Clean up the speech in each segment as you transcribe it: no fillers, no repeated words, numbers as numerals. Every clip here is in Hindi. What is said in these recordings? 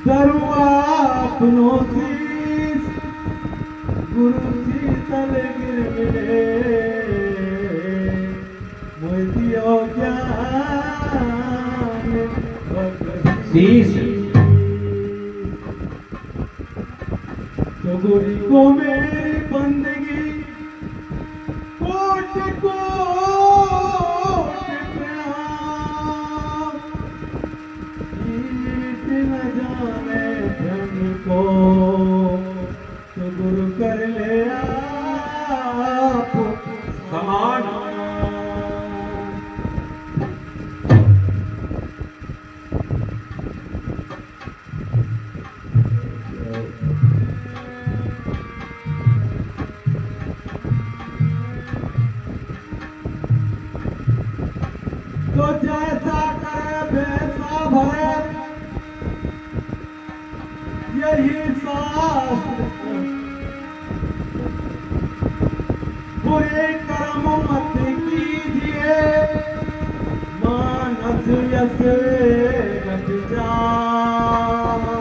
दरुआ अपनों शीश गुरु शीतल गिर मिले मोदियो ज्ञान शीश तो गुरु को मेरी बंदगी कोट कोट प्रणाम ईट न जाने धन को तो गुरु कर ले आप समान तो जैसा करे वैसा भरे यही शास्त्र बुरे कर्म मत कीजिए मानस यश रच जाए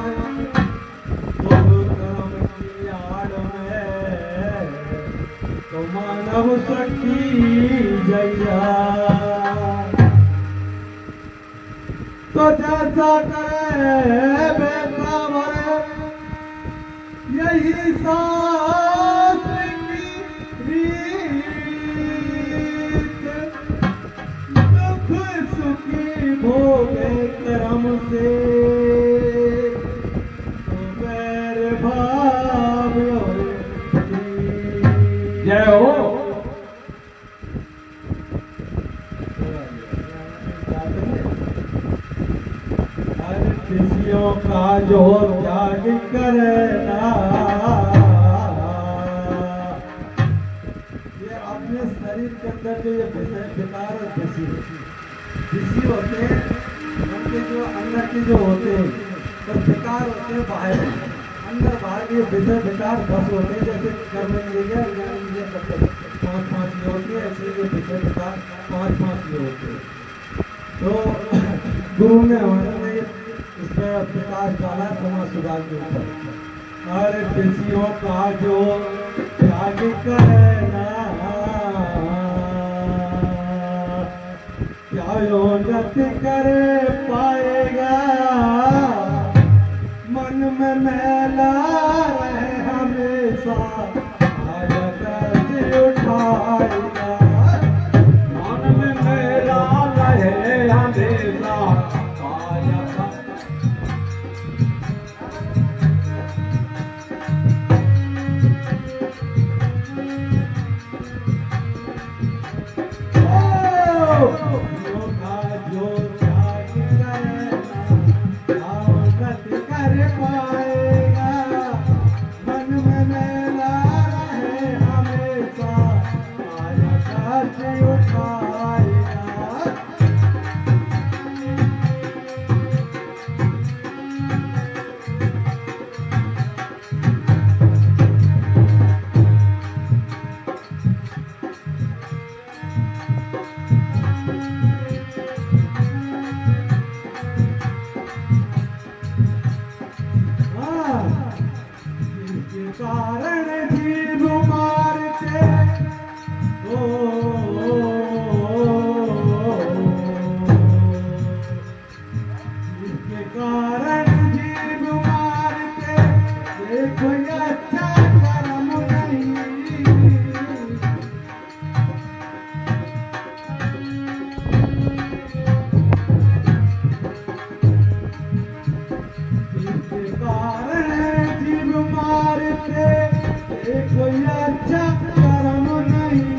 बुरे कर्म की आड़ में तो मानव शक्ति जया तो जैसा करे वैसा भरे यही शास्त्र की रीत दुख सुखी भोगे कर्म से तो बैर भाव जय हो खुशियों का जो त्याग करना ये अपने शरीर के अंदर जो ये विकार और खुशी होते हैं उनके जो अंदर के जो होते हैं तो विकार होते हैं बाहर अंदर बाहर के विषय विकार 10 होते हैं जैसे कर्म इंद्रिय ज्ञान इंद्रिय पाँच ये होती है ऐसे ये विषय विकार 5 ये होते हैं तो गुरु ने हमारे इसमें प्रकाश डाला समाज सुधार के ऊपर हर खुशियों का जो त्याग करना क्या यो नत कर पाएगा मन में मैला रहे हमेशा आया कैसे उठाएगा मन में मेरा रहे हमेशा कारण जीव मारते जिसके कारण जीव मारते ये कोई अच्छा कर्म नहीं जिसके कारण जीव मारते ये कोई अच्छा कर्म नहीं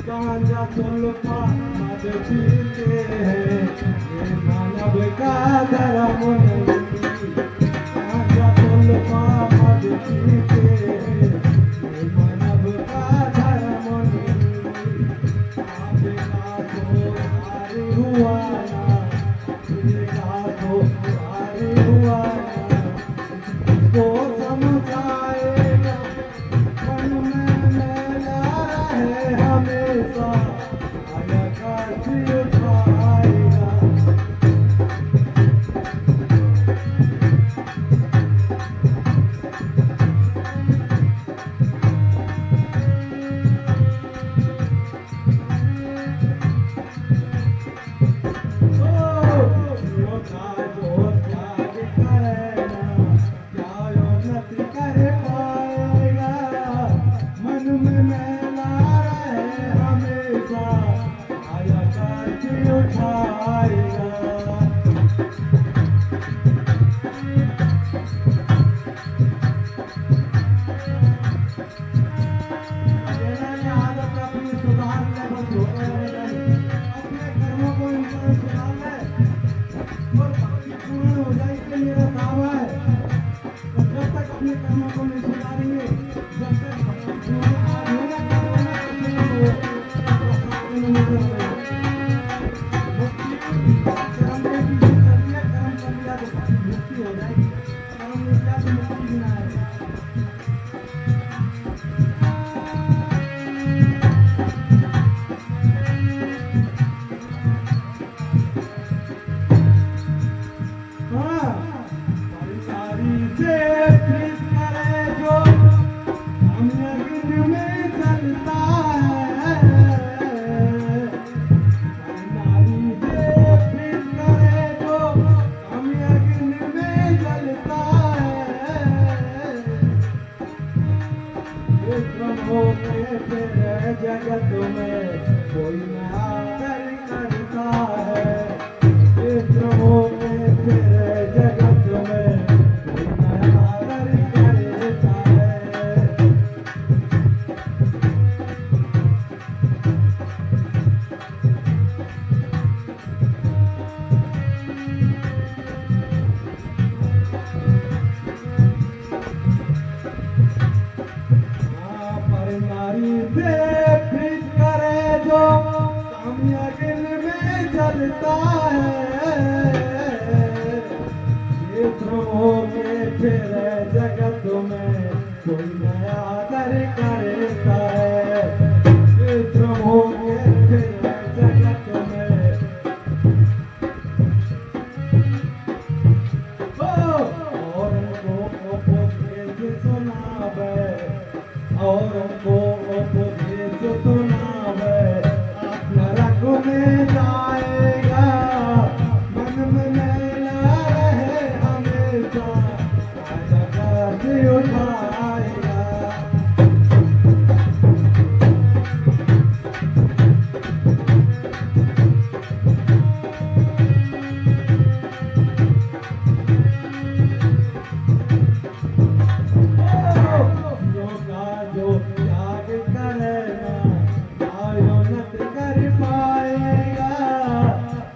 गांजा सुल्फा मद पीते हैं ये मानव का धर्म नहीं गांजा सुल्फा मद पीते हैं ये मानव का धर्म नहीं आपका तो हारी हुआ ना आपका तो हारी हुआ ना को समझाएगा मन में मैला रहे हमेशा आया काशी उठाएगा खुशियों का जो त्याग करेगा क्या उन्नति कर पाएगा मन में मेला रहे हमेशा आया काशी उठाएगा जगत में कोई आदर करता है विद्रोह के तेरे जगत में कोई आदर करता है पर नारी से प्रीत करे जो कामयागिल में जलता है ये ध्रुवों के फिरे जगत में कोई नया आदर करता है ये ध्रुवों के फिरे जगत में और उनको उपदेश सुनावे और उनको उपदेश सुनावे नरक में जाएगा मन में मेला रहे हमेशा काशी उठाएगा जो त्याग करेगा आयोनत कर पाएगा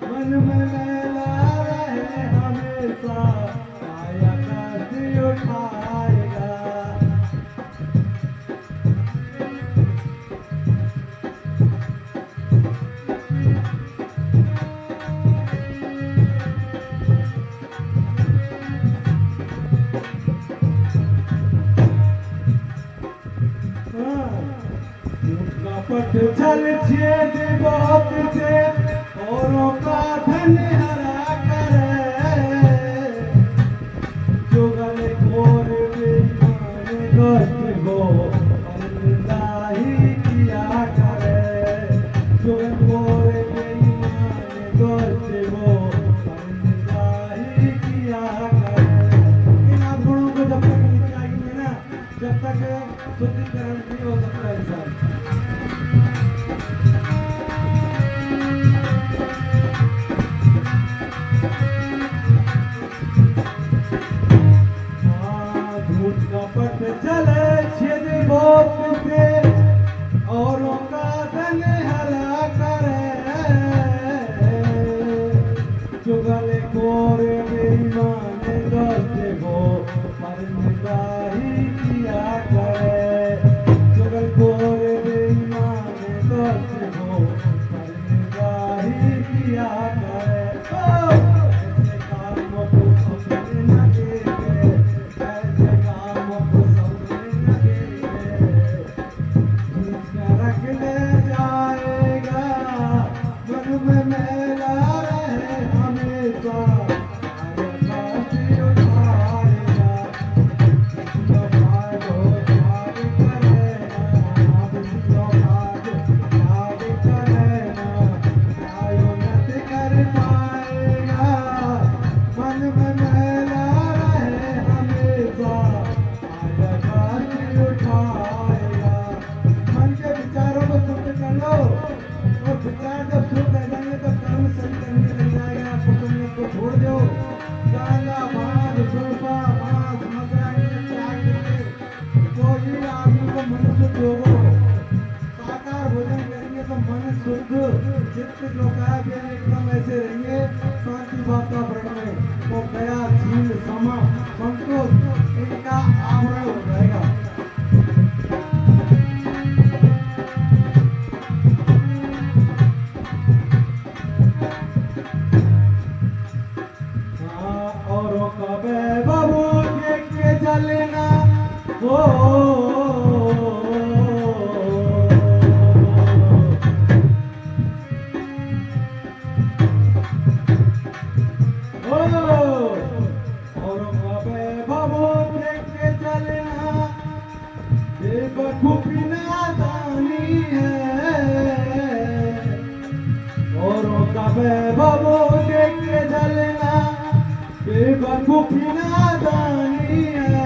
मन में मेला रहे हमेशा आया काशी उठाएगा पट छल छेद बहुत से औरों का धन हरा करे जुगल घोर बेईमान गोष्ठ हो बंदा ही किया करे जुगल घोर बेईमान गोष्ठ हो बंदा ही किया करे इन आप गुणों को जब तक निकालेंगे ना जब तक शुद्धिकरण नहीं हो सकता इंसान कपट चले छिद बहुत से औरों का धन हला करे चुगल खोर बेईमान दोस्त को परमिता ही किया करे चुगल खोर बेईमान दोस्त को परमिता ही किया करे ऐसे कामों को समझ न देंगे ऐसे कामों को समझ न देंगे रख ले जाएगा मन में मेला रहे हमेशा आया काशी उठाएगा वातावरण में वो दया, झील, क्षमा, संतोष इनका आवरण हो जाएगा। औरों का बाबू देख के जलना हो, औरों का बाबू देख के जलना बेवकूफी नादानी है। औरों का बाबू देख के जलना बेवकूफी नादानी है।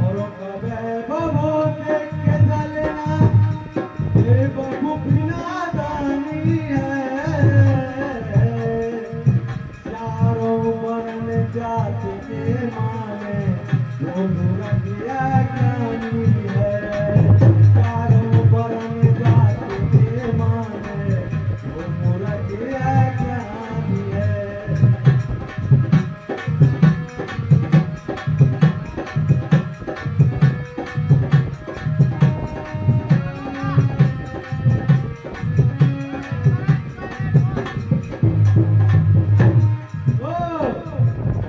औरों का बाबू देख के जलना बेवकूफी नादानी है। चारों वर्ण जाति के माने वो मुरतिया ज्ञानी है। चारों वर्ण जाति के माने वो मुरतिया ज्ञानी है।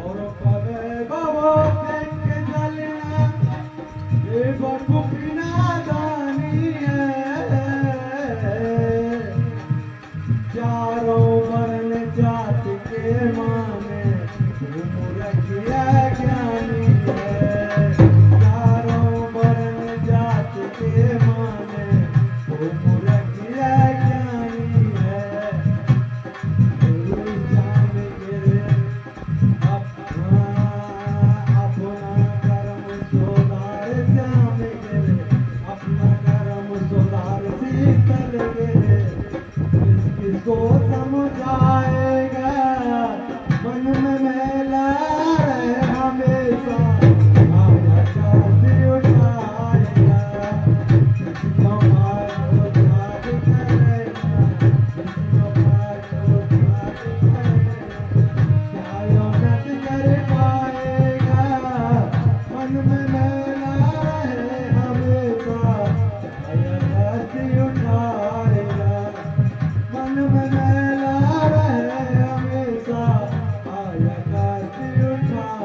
औरों का बाबू देख के जलना बेवकूफी नादानी है। चारों वर्ण जाति के माने वो मुरतिया ज्ञानी है। चारों वर्ण जाति के माने वो मुरतिया ज्ञानी है। गुरु जान गिरे अपना कर्म सुधार, जान गिरे अपना कर्म सुधार, सीखल गिरे किसको समझाएगा। मन में मेला रहे हमेशा, आया जाति उठाएगा। किसको पार उठार करेगा, किसको पार उठार करेगा। क्या नट कर पाएगा। मन में मेला रहे हमेशा, आया जाति उठाएगा। मन में मेला रहे हमेशा, आया जाति उठाएगा।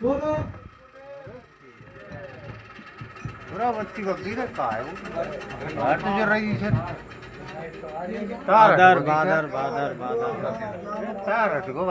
बोलो पूरा बच्ची का गिरे का है वो हाथ जो रही है बादर बादर बादर बादर तार को